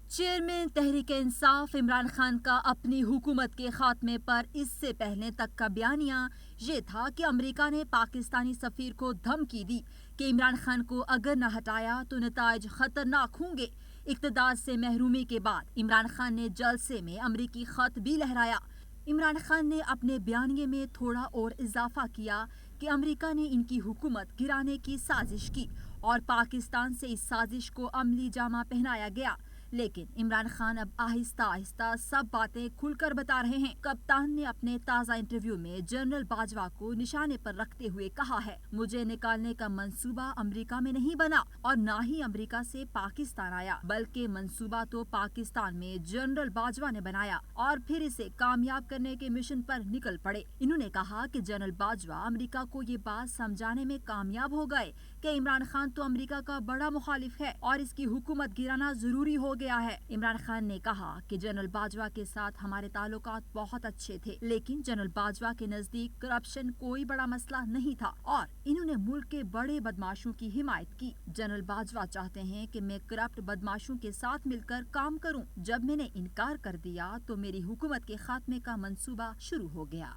Chairman Tehreek Insaf Imran Khan کا اپنی حکومت کے خاتمے پر اس سے پہلے تک کا بیانیہ یہ تھا کہ امریکہ نے پاکستانی سفیر کو دھمکی دی کہ عمران خان کو اگر نہ ہٹایا تو نتائج خطرناک ہوں گے۔ اقتدار سے محرومی کے بعد عمران خان نے جلسے میں امریکی خط بھی لہرایا۔ عمران خان نے اپنے بیانیے میں تھوڑا اور اضافہ کیا کہ امریکہ نے ان کی حکومت گرانے کی سازش کی اور پاکستان سے اس سازش کو عملی جامہ پہنایا گیا، لیکن عمران خان اب آہستہ آہستہ سب باتیں کھل کر بتا رہے ہیں۔ کپتان نے اپنے تازہ انٹرویو میں جنرل باجوہ کو نشانے پر رکھتے ہوئے کہا ہے، مجھے نکالنے کا منصوبہ امریکہ میں نہیں بنا اور نہ ہی امریکہ سے پاکستان آیا، بلکہ منصوبہ تو پاکستان میں جنرل باجوہ نے بنایا اور پھر اسے کامیاب کرنے کے مشن پر نکل پڑے۔ انہوں نے کہا کہ جنرل باجوہ امریکہ کو یہ بات سمجھانے میں کامیاب ہو گئے کہ عمران خان تو امریکہ کا بڑا مخالف ہے اور اس کی حکومت گرانا ضروری ہو گیا ہے۔ عمران خان نے کہا کہ جنرل باجوہ کے ساتھ ہمارے تعلقات بہت اچھے تھے، لیکن جنرل باجوہ کے نزدیک کرپشن کوئی بڑا مسئلہ نہیں تھا اور انہوں نے ملک کے بڑے بدماشوں کی حمایت کی۔ جنرل باجوہ چاہتے ہیں کہ میں کرپٹ بدماشوں کے ساتھ مل کر کام کروں۔ جب میں نے انکار کر دیا تو میری حکومت کے خاتمے کا منصوبہ شروع ہو گیا۔